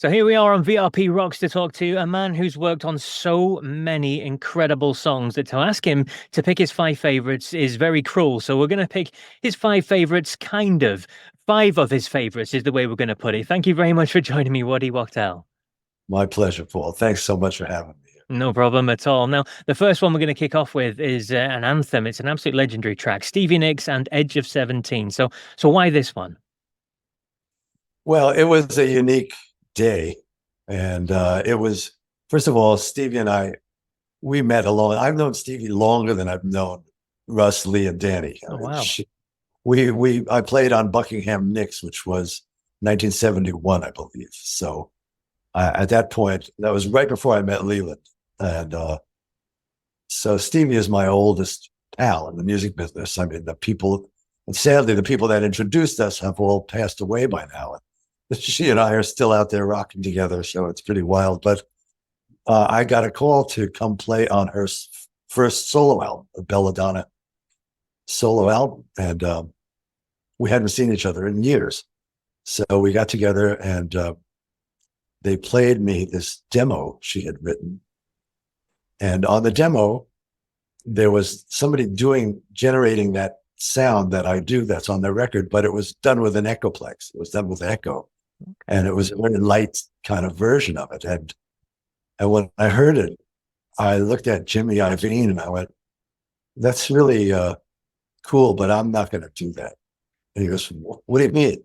So here we are on VRP Rocks to talk to a man who's worked on so many incredible songs that to ask him to pick his five favorites is very cruel. So we're going to pick his five favorites, kind of. Five of his favorites is the way we're going to put it. Thank you very much for joining me, Waddy Wachtel. My pleasure, Paul. Thanks so much for having me. No problem at all. Now, the first one we're going to kick off with is an anthem. It's an absolute legendary track, Stevie Nicks and Edge of 17. So why this one? Well, it was a unique day. And it was, first of all, Stevie and we met along. I've known Stevie longer than I've known Russ, Lee, and Danny. Oh, wow. I played on Buckingham Nicks, which was 1971, I believe. So at that point, that was right before I met Leland. And so Stevie is my oldest pal in the music business. I mean, and sadly, the people that introduced us have all passed away by now. She and I are still out there rocking together, so it's pretty wild. But I got a call to come play on her first solo album, a Belladonna solo album, and we hadn't seen each other in years. So we got together, and they played me this demo she had written. And on the demo, there was somebody generating that sound that I do that's on the record, but it was done with an Echoplex. It was done with echo. And it was a very light kind of version of it. And when I heard it, I looked at Jimmy Iovine and I went, that's really cool, but I'm not going to do that. And he goes, what do you mean?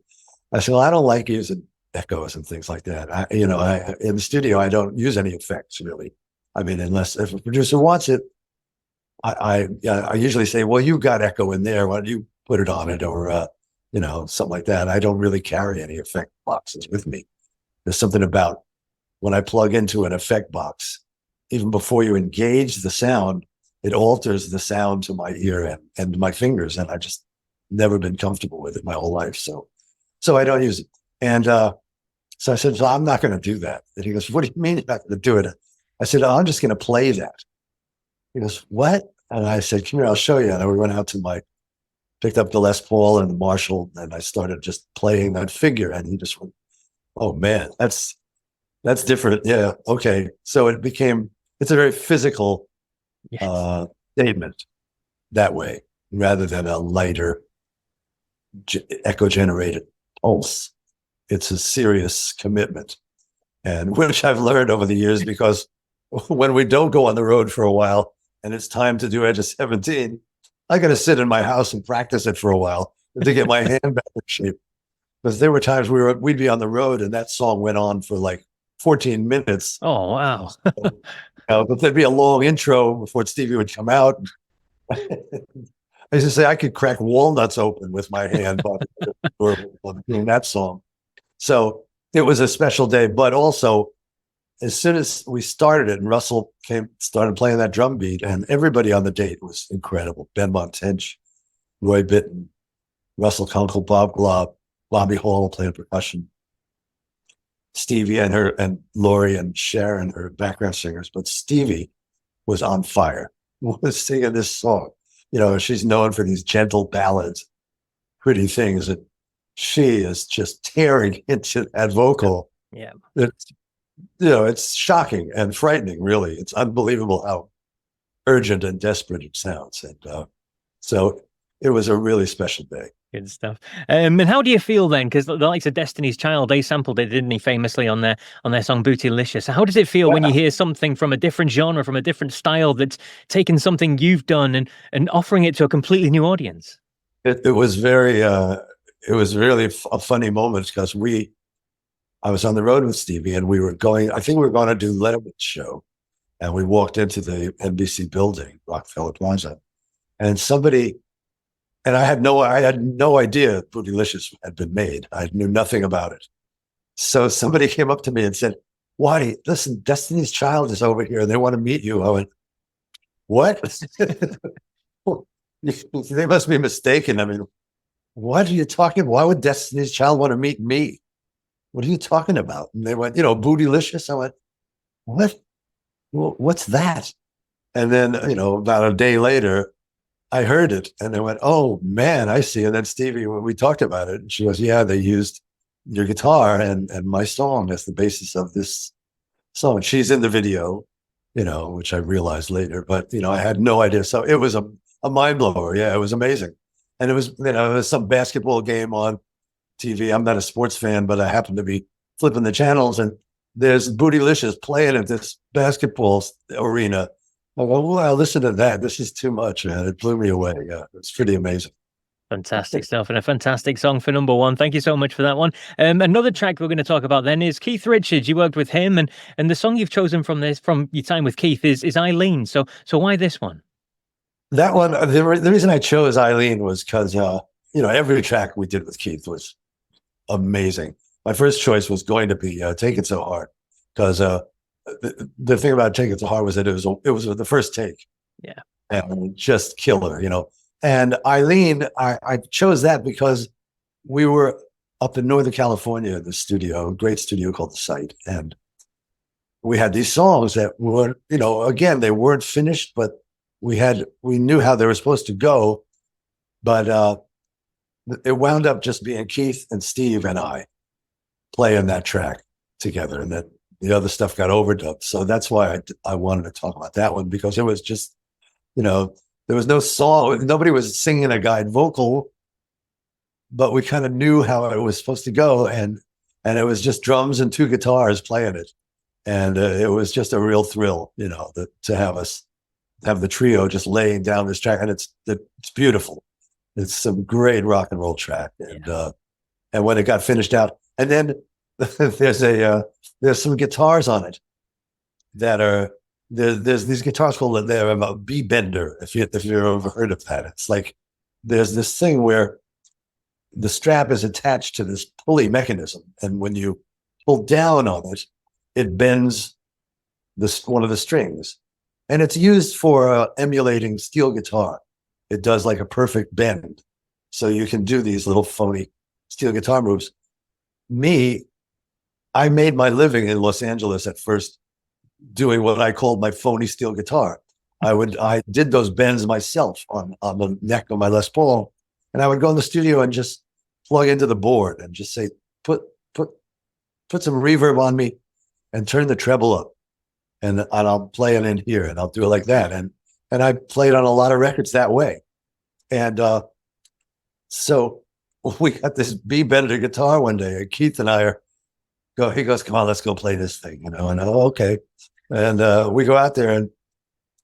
I said, well, I don't like using echoes and things like that. In the studio, I don't use any effects really. I mean, unless if a producer wants it, I usually say, well, you got echo in there. Why don't you put it on it? Or, something like that. I don't really carry any effect boxes with me. There's something about when I plug into an effect box, even before you engage the sound, it alters the sound to my ear and my fingers. And I've just never been comfortable with it my whole life. So I don't use it. And so I said, so I'm not going to do that. And he goes, what do you mean you're not going to do it? I said, I'm just going to play that. He goes, what? And I said, come here, I'll show you. And we went out to picked up the Les Paul and the Marshall, and I started just playing that figure. And he just went, oh man, that's different. Yeah. Okay. So it's a very physical statement that way, rather than a lighter echo generated pulse. It's a serious commitment, and which I've learned over the years, because when we don't go on the road for a while and it's time to do Edge of 17, I got to sit in my house and practice it for a while to get my hand back in shape. Because there were times we'd be on the road and that song went on for like 14 minutes. Oh, wow. But there'd be a long intro before Stevie would come out. I used to say I could crack walnuts open with my hand doing that song. So it was a special day, but also as soon as we started it and Russell started playing that drum beat, and everybody on the date was incredible. Ben Montench, Roy Bittan, Russell Kunkel, Bob Glob, Bobby Hall playing percussion, Stevie and Lori and Sharon, her background singers. But Stevie was on fire, was singing this song. She's known for these gentle ballads, pretty things, and she is just tearing into that vocal. Yeah. It's shocking and frightening, really. It's unbelievable how urgent and desperate it sounds. And so it was a really special day. Good stuff. And how do you feel then? Because the likes of Destiny's Child, they sampled it, didn't he, famously on their song Bootylicious. How does it feel when you hear something from a different genre, from a different style, that's taken something you've done and offering it to a completely new audience? It was very, it was really a funny moment, because I was on the road with Stevie, and I think we were going to do Letterman's show. And we walked into the NBC building, Rockefeller Plaza, and I had no idea Bootylicious had been made. I knew nothing about it. So somebody came up to me and said, Waddy, listen, Destiny's Child is over here and they want to meet you. I went, what? They must be mistaken. I mean, what are you talking about? Why would Destiny's Child want to meet me? What are you talking about? And they went, Bootylicious. I went, what? Well, what's that? And then, about a day later, I heard it and I went, oh man, I see. And then Stevie, when we talked about it, and she goes, yeah, they used your guitar and my song as the basis of this song. She's in the video, which I realized later, but I had no idea. So it was a mind blower. Yeah, it was amazing. And it was, it was some basketball game on TV. I'm not a sports fan, but I happened to be flipping the channels, and there's Bootylicious playing at this basketball arena. I go, wow, listen to that. This is too much, man. It blew me away. Yeah, it's pretty amazing. Fantastic stuff, and a fantastic song for number one. Thank you so much for that one. Another track we're going to talk about then is Keith Richards. You worked with him, and the song you've chosen from your time with Keith is Eileen. So why this one? That one, the reason I chose Eileen was because every track we did with Keith was amazing. My first choice was going to be Take It So Hard, because the thing about Take It So Hard was that it was the first take. Yeah. And just killer, And Eileen, I chose that because we were up in Northern California in the studio, a great studio called The Site. And we had these songs that were, again, they weren't finished, but we knew how they were supposed to go. But it wound up just being Keith and Steve and I playing that track together. And then the other stuff got overdubbed. So that's why I wanted to talk about that one, because it was just, there was no song. Nobody was singing a guide vocal, but we kind of knew how it was supposed to go. And it was just drums and two guitars playing it. And it was just a real thrill, to have the trio just laying down this track. And it's beautiful. It's some great rock and roll track. And when it got finished out, and then there's some guitars on it that are, there's these guitars called, they're a B-bender, if you've ever heard of that. It's like there's this thing where the strap is attached to this pulley mechanism, and when you pull down on it, it bends one of the strings, and it's used for emulating steel guitar. It does like a perfect bend, so you can do these little phony steel guitar moves. I made my living in Los Angeles at first doing what I called my phony steel guitar. I did those bends myself on the neck of my Les Paul, and I would go in the studio and just plug into the board and just say, put some reverb on me and turn the treble up, and I'll play it in here, and I'll do it like that. And I played on a lot of records that way. And so we got this B-bender guitar one day, and Keith and I he goes, come on, let's go play this thing, and okay. And we go out there, and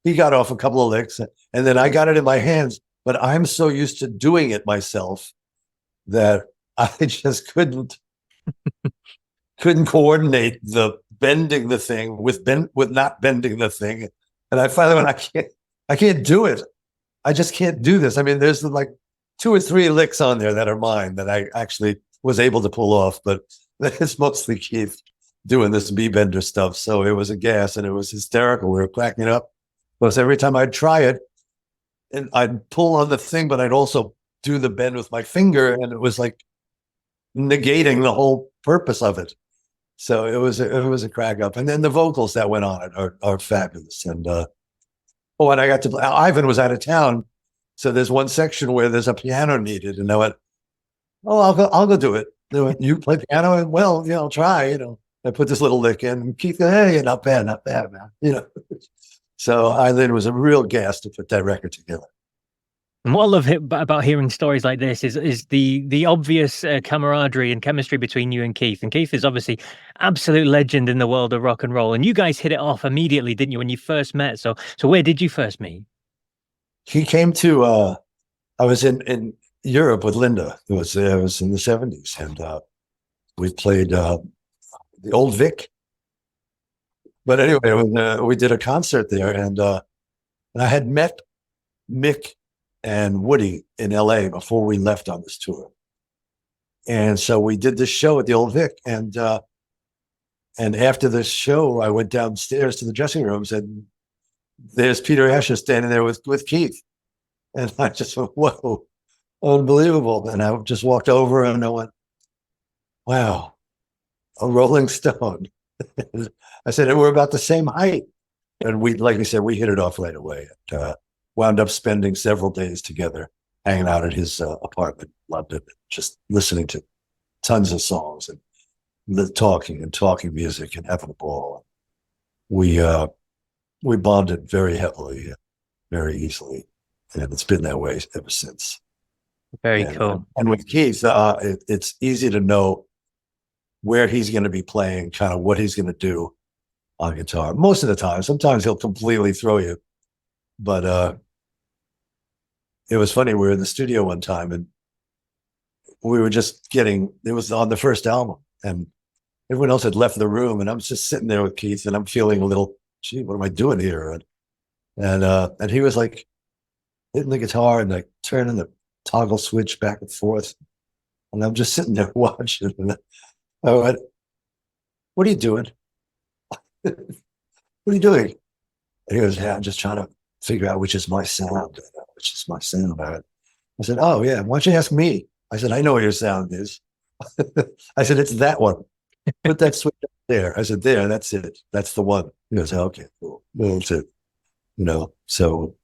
he got off a couple of licks, and then I got it in my hands, but I'm so used to doing it myself that I just couldn't coordinate the bending the thing with not bending the thing. And I finally went, I can't do it. I just can't do this. I mean, there's like 2 or 3 licks on there that are mine that I actually was able to pull off, but it's mostly Keith doing this B-bender stuff. So it was a gas, and it was hysterical. We were cracking up. Plus, every time I'd try it, and I'd pull on the thing, but I'd also do the bend with my finger, and it was like negating the whole purpose of it. So it was a crack up. And then the vocals that went on it are fabulous. And and I got to play. Ivan was out of town, so there's one section where there's a piano needed, and I went, "Oh, I'll go do it." They went, "You play piano?" And, well, I'll try. I put this little lick in, and Keith goes, "Hey, not bad, man." So Eileen was a real gas to put that record together. And what I love about hearing stories like this is the obvious camaraderie and chemistry between you and Keith. And Keith is obviously absolute legend in the world of rock and roll. And you guys hit it off immediately, didn't you, when you first met? So where did you first meet? He came to. I was in Europe with Linda. It was in the 70s, and we played the Old Vic. But anyway, we did a concert there, and I had met Mick and Woody in LA before we left on this tour. And so we did this show at the Old Vic, and after this show, I went downstairs to the dressing rooms, and there's Peter Asher standing there with Keith. And I just went, whoa, unbelievable. And I just walked over, and I went, wow, a Rolling Stone. I said, and we're about the same height. And like I said, we hit it off right away. And, wound up spending several days together, hanging out at his apartment. Loved it, just listening to tons of songs and talking music and having a ball. We bonded very heavily, very easily, and it's been that way ever since. Very cool. And with Keith, it's easy to know where he's going to be playing, kind of what he's going to do on guitar. Most of the time, sometimes he'll completely throw you. But it was funny. We were in the studio one time, and we were just it was on the first album, and everyone else had left the room, and I'm just sitting there with Keith, and I'm feeling a little, gee, what am I doing here? And he was like hitting the guitar and like turning the toggle switch back and forth. And I'm just sitting there watching. And I went, what are you doing? What are you doing? And he goes, yeah, I'm just trying to figure out which is my sound. I said, oh, yeah, why don't you ask me? I said, I know what your sound is. I said, it's that one. Put that switch up there. I said, there, that's it. That's the one. He goes, okay, cool. That's it. So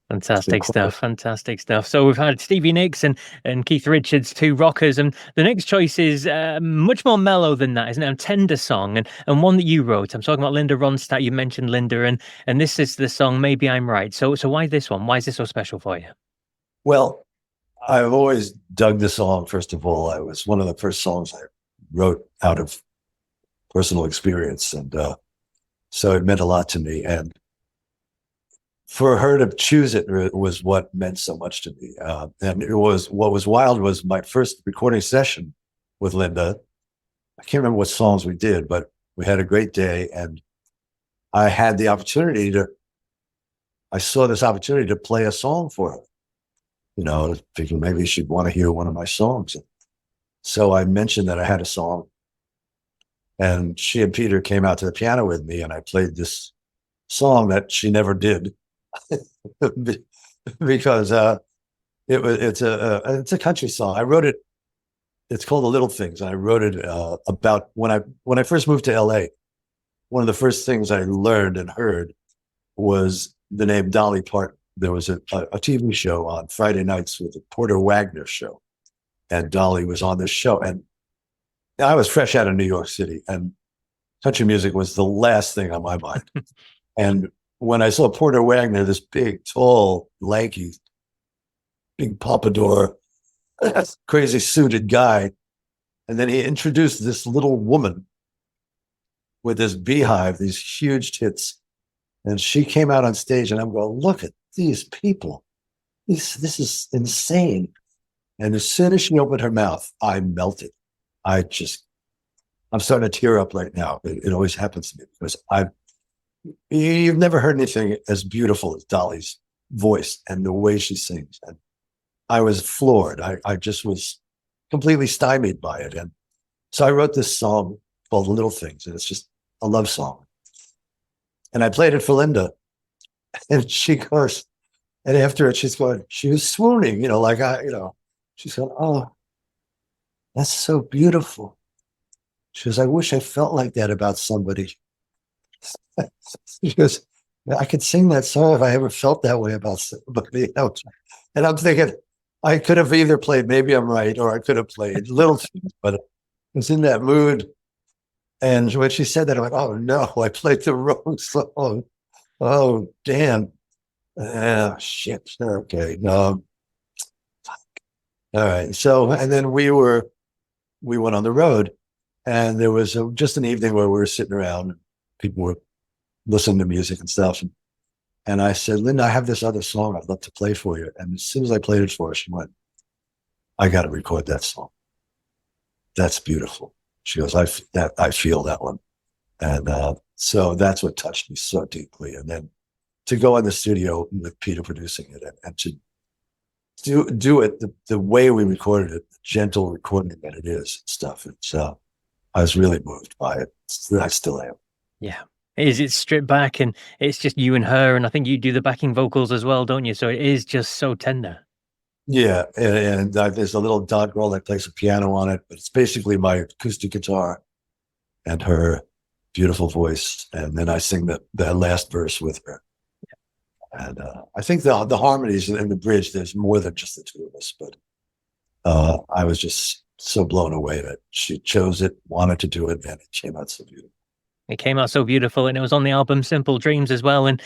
fantastic stuff. So we've had Stevie Nicks and Keith Richards, two rockers, and the next choice is much more mellow than that, isn't it? A tender song, and one that you wrote. I'm talking about Linda Ronstadt. You mentioned Linda, and this is the song Maybe I'm Right. So why this one? Why is this so special for you? Well, I've always dug the song. First of all, it was one of the first songs I wrote out of personal experience, and so it meant a lot to me. And for her to choose it was what meant so much to me. And what was wild was my first recording session with Linda. I can't remember what songs we did, but we had a great day, and I had the opportunity I saw this opportunity to play a song for her, thinking maybe she'd want to hear one of my songs. So I mentioned that I had a song, and she and Peter came out to the piano with me, and I played this song that she never did. Because it's a country song. I wrote it. It's called The Little Things. I wrote it about when I first moved to LA. One of the first things I learned and heard was the name Dolly Parton. There was a TV show on Friday nights with the Porter Wagner show, and Dolly was on this show. And I was fresh out of New York City, and country music was the last thing on my mind. And when I saw Porter Wagner, this big, tall, lanky, big pompadour, crazy suited guy, and then he introduced this little woman with this beehive, these huge tits, and she came out on stage, and I'm going, look at these people. This is insane. And as soon as she opened her mouth, I melted. I'm starting to tear up right now. It always happens to me because you've never heard anything as beautiful as Dolly's voice and the way she sings. And I was floored. I just was completely stymied by it. And so I wrote this song called Little Things, and it's just a love song. And I played it for Linda, and she goes, and after it, she was swooning, she's going, oh, that's so beautiful. She goes, I wish I felt like that about somebody. She goes, I could sing that song if I ever felt that way about somebody else. And I'm thinking, I could have either played Maybe I'm Right, or I could have played Little Things, but I was in that mood. And when she said that, I went, oh no, I played the wrong song. Oh, damn. Shit. Okay. No. All right. So, and then we went on the road, and there was just an evening where we were sitting around. People were listening to music and stuff. And I said, Linda, I have this other song I'd love to play for you. And as soon as I played it for her, she went, I got to record that song. That's beautiful. She goes, I feel that one. And so that's what touched me so deeply. And then to go in the studio with Peter producing it and to do it the way we recorded it, the gentle recording that it is and stuff. I was really moved by it. I still am. Yeah. It's stripped back, and it's just you and her, and I think you do the backing vocals as well, don't you? So it is just so tender. Yeah, and there's a little dot girl that plays the piano on it, but it's basically my acoustic guitar and her beautiful voice, and then I sing the last verse with her. And I think the harmonies in the bridge, there's more than just the two of us, but I was just so blown away that she chose it, wanted to do it, and it came out so beautiful. It came out so beautiful, and it was on the album Simple Dreams as well. And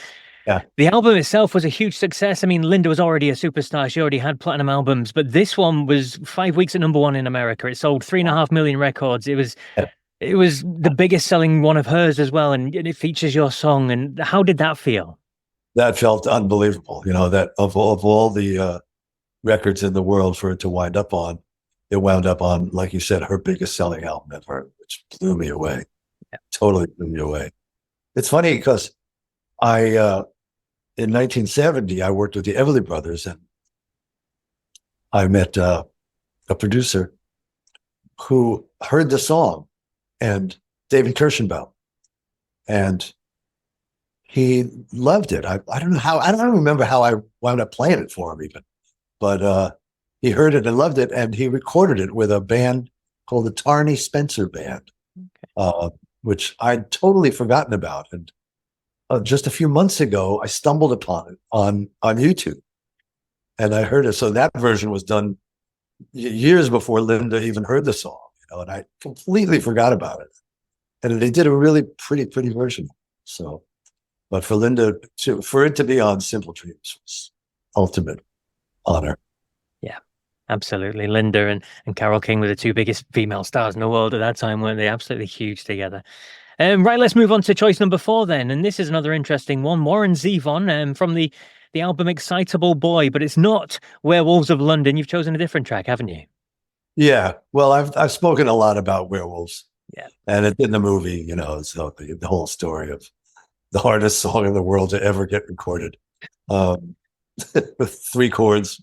Yeah. the album itself was a huge success. I mean, Linda was already a superstar. She already had platinum albums, but this one was 5 weeks at #1 in America. It sold 3.5 million records. Yeah. It was the biggest selling one of hers as well, and it features your song. And how did that feel? That felt unbelievable. That of all the records in the world for it to wind up on, it wound up on, like you said, her biggest selling album ever, which blew me away. Yeah. Totally blew me away. It's funny because in 1970, I worked with the Everly Brothers, and I met a producer who heard the song, and David Kirschenbaum, and he loved it. I don't know how. I don't remember how I wound up playing it for him even, but he heard it and loved it, and he recorded it with a band called the Tarney Spencer Band, which I'd totally forgotten about. And just a few months ago, I stumbled upon it on YouTube, and I heard it. So that version was done years before Linda even heard the song, and I completely forgot about it. And they did a really pretty version. So, but for Linda for it to be on Simple Dreams was ultimate honor. Yeah, absolutely. Linda and Carole King were the two biggest female stars in the world at that time, weren't they? Absolutely huge together. Right, let's move on to choice number 4 then. And this is another interesting one. Warren Zevon from the album Excitable Boy, but it's not Werewolves of London. You've chosen a different track, haven't you? Yeah. Well, I've spoken a lot about werewolves. Yeah. And it's in the movie, so the whole story of the hardest song in the world to ever get recorded. With 3 chords.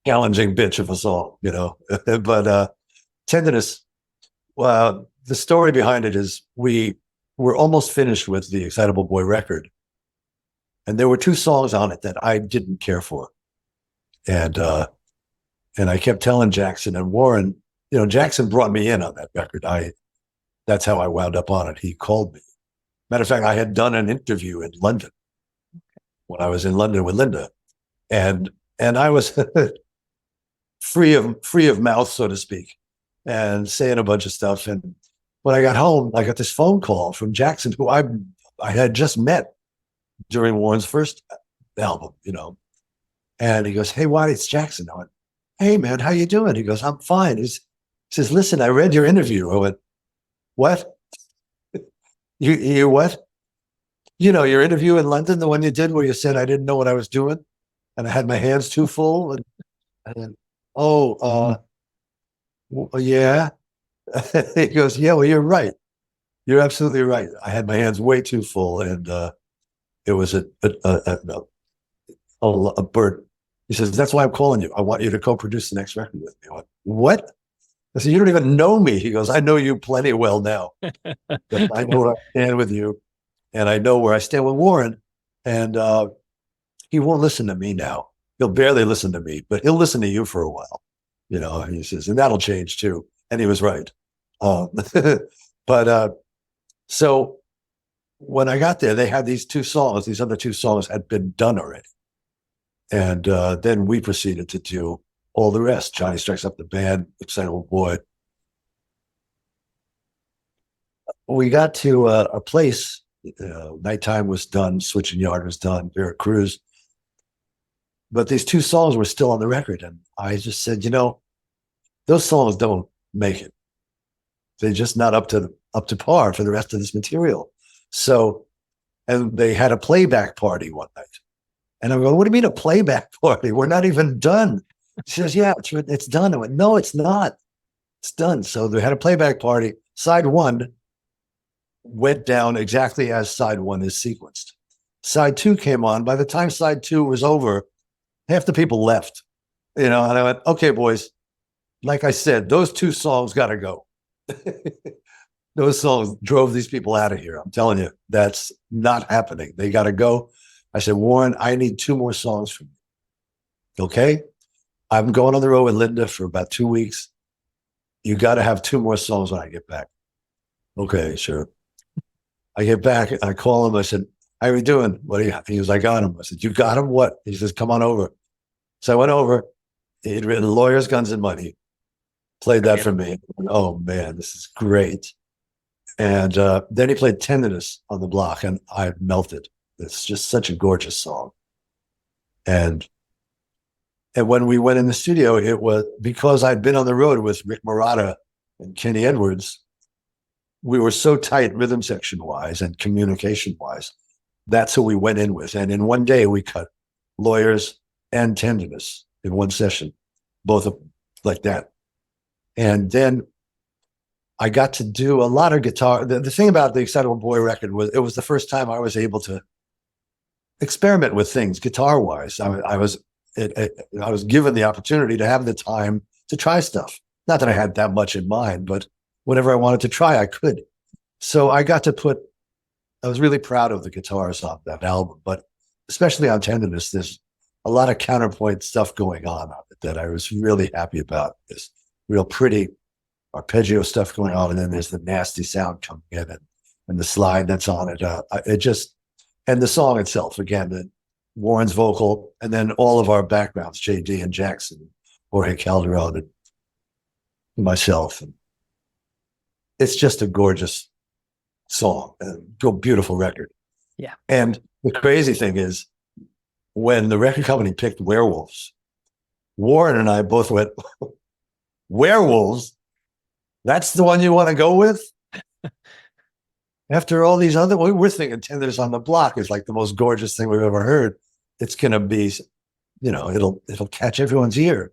Challenging bitch of a song, but Tenderness, well, the story behind it is we were almost finished with the Excitable Boy record, and there were 2 songs on it that I didn't care for, and I kept telling Jackson and Warren, Jackson brought me in on that record. That's how I wound up on it. He called me. Matter of fact, I had done an interview in London when I was in London with Linda, and I was free of mouth, so to speak, and saying a bunch of stuff. And when I got home, I got this phone call from Jackson, who I had just met during Warren's first album, and he goes, "Hey, Waddy, it's Jackson." I went, "Hey, man, how you doing?" He goes, "I'm fine." He says, "Listen, I read your interview." I went, "What? You what? Your interview in London, the one you did where you said I didn't know what I was doing and I had my hands too full." And yeah. He goes, "Yeah, well, you're right. You're absolutely right. I had my hands way too full, and it was a bird." He says, "That's why I'm calling you. I want you to co-produce the next record with me." I went, "What?" I said, "You don't even know me." He goes, "I know you plenty well now. I know where I stand with you, and I know where I stand with Warren, and he won't listen to me now. He'll barely listen to me, but he'll listen to you for a while." And he says, "And that'll change too." And he was right. But so when I got there, they had these 2 songs. These other 2 songs had been done already. And then we proceeded to do all the rest. Johnny Strikes Up the Band, Excitable Boy. We got to a place, Nighttime was done, Switching Yard was done, Vera Cruz. But these 2 songs were still on the record. And I just said, those songs don't make it. They're just not up to par for the rest of this material. So, and they had a playback party one night. And I'm going, "What do you mean a playback party? We're not even done." She says, "Yeah, it's done." I went, "No, it's not. It's done." So they had a playback party. Side 1 went down exactly as side 1 is sequenced. Side 2 came on. By the time side 2 was over, half the people left. And I went, "Okay, boys, like I said, those 2 songs got to go." Those songs drove these people out of here. I'm telling you, that's not happening. They got to go. I said, "Warren, I need 2 more songs from you. Okay? I'm going on the road with Linda for about 2 weeks. You got to have 2 more songs when I get back." "Okay, sure." I get back, I call him. I said, "How are you doing? What do you have?" He goes, "I got him." I said, "You got him? What?" He says, "Come on over." So I went over. He had written Lawyers, Guns, and Money. played that Brilliant. for me. Oh man, this is great. And then he played Tenderness on the block, and I melted. It's just such a gorgeous song. And when we went in the studio, it was because I'd been on the road with Rick Marotta and Kenny Edwards. We were so tight rhythm section wise and communication wise. That's who we went in with. And in one day, we cut Lawyers and Tenderness in one session, both like that. And then I got to do a lot of guitar. The thing about the Excitable Boy record was it was the first time I was able to experiment with things guitar wise. I was given the opportunity to have the time to try stuff. Not that I had that much in mind, but whenever I wanted to try, I could. So I got to I was really proud of the guitars on that album, but especially on Tenderness, there's a lot of counterpoint stuff going on it that I was really happy about. This real pretty arpeggio stuff going on, and then there's the nasty sound coming in and the slide that's on it. And the song itself, again, Warren's vocal, and then all of our backgrounds, JD and Jackson, Jorge Calderon, and myself. And it's just a gorgeous song, a beautiful record. Yeah. And the crazy thing is, when the record company picked Werewolves, Warren and I both went, Werewolves? That's the one you want to go with? After all these other, we're thinking Tenderness on the Block is like the most gorgeous thing we've ever heard. It's going to be, it'll catch everyone's ear.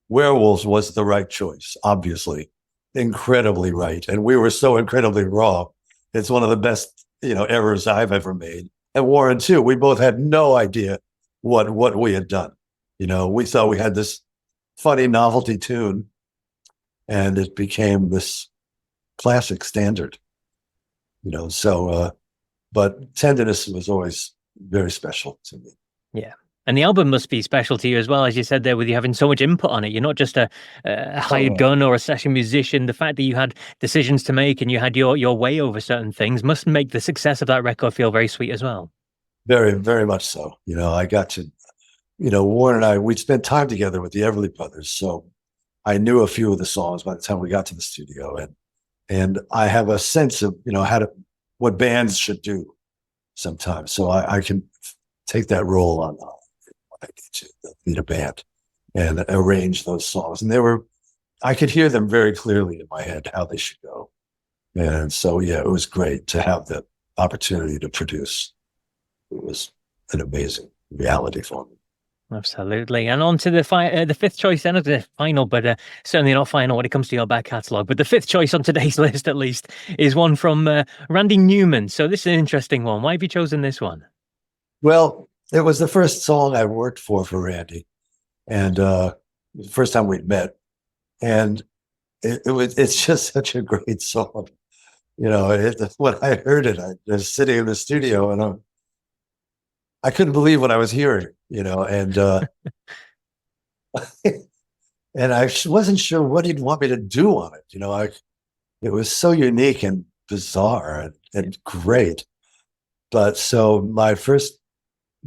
Werewolves was the right choice, obviously. Incredibly right. And we were so incredibly wrong. It's one of the best, errors I've ever made. And Warren too. We both had no idea what we had done. We thought we had this funny novelty tune, and it became this classic standard. But Tenderness was always very special to me. Yeah. And the album must be special to you as well, as you said there, with you having so much input on it. You're not just a hired gun or a session musician. The fact that you had decisions to make and you had your way over certain things must make the success of that record feel very sweet as well. Very, very much so. I got to, Warren and I, we'd spent time together with the Everly Brothers. So I knew a few of the songs by the time we got to the studio. And I have a sense of, what bands should do sometimes. So I can take that role on I need to lead a band and arrange those songs. And I could hear them very clearly in my head, how they should go. And so, yeah, it was great to have the opportunity to produce. It was an amazing reality for me. Absolutely. And on to the fifth choice, then, not the final, but certainly not final when it comes to your back catalogue. But the fifth choice on today's list, at least, is one from Randy Newman. So this is an interesting one. Why have you chosen this one? Well, it was the first song I worked for Randy, and the first time we'd met. And it's just such a great song. When I heard it, I was sitting in the studio and I couldn't believe what I was hearing, and and I wasn't sure what he'd want me to do on it. It was so unique and bizarre and great. But so my first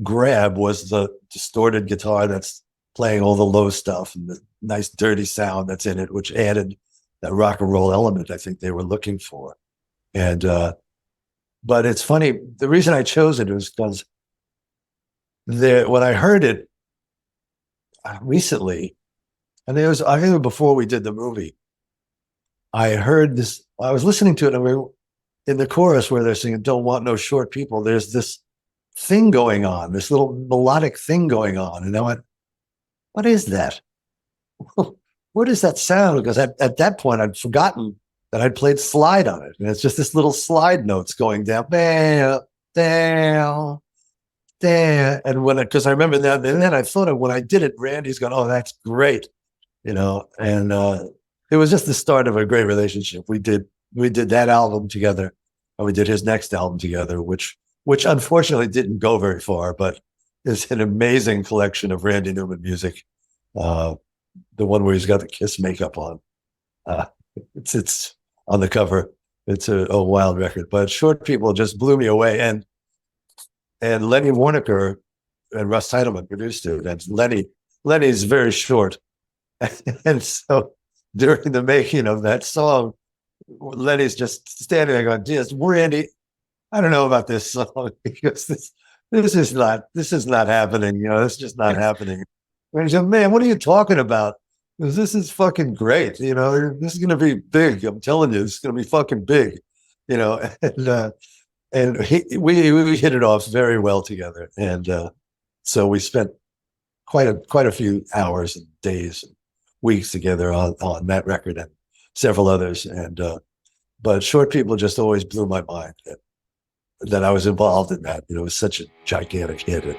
grab was the distorted guitar that's playing all the low stuff and the nice dirty sound that's in it, which added that rock and roll element I think they were looking for. And but it's funny, the reason I chose it was because when I heard it recently, and I think before we did the movie, I heard this. I was listening to it, and we were in the chorus where they're singing "Don't Want No Short People." There's this thing going on, this little melodic thing going on, and I went, "What is that? Where does that sound?" Because at that point, I'd forgotten that I'd played slide on it, and it's just this little slide notes going down, down, down. There, and because I remember that, and then I thought of when I did it, Randy's going, "Oh, that's great," and it was just the start of a great relationship. We did that album together, and we did his next album together, which unfortunately didn't go very far, but is an amazing collection of Randy Newman music. The one where he's got the Kiss makeup on, it's on the cover. It's a wild record, but Short People just blew me away, and Lenny Warnaker and Russ Titleman produced it. And Lenny's very short. And so during the making of that song, Lenny's just standing there going, "Just Randy, I don't know about this song because this is not happening. You know, this is just not happening." And he said, "Man, what are you talking about? Because this is fucking great. You know, this is going to be big. I'm telling you, this is going to be fucking big. You know." And we hit it off very well together, and so we spent quite a few hours and days and weeks together on that record and several others. And but Short People just always blew my mind that I was involved in that. You know, it was such a gigantic hit.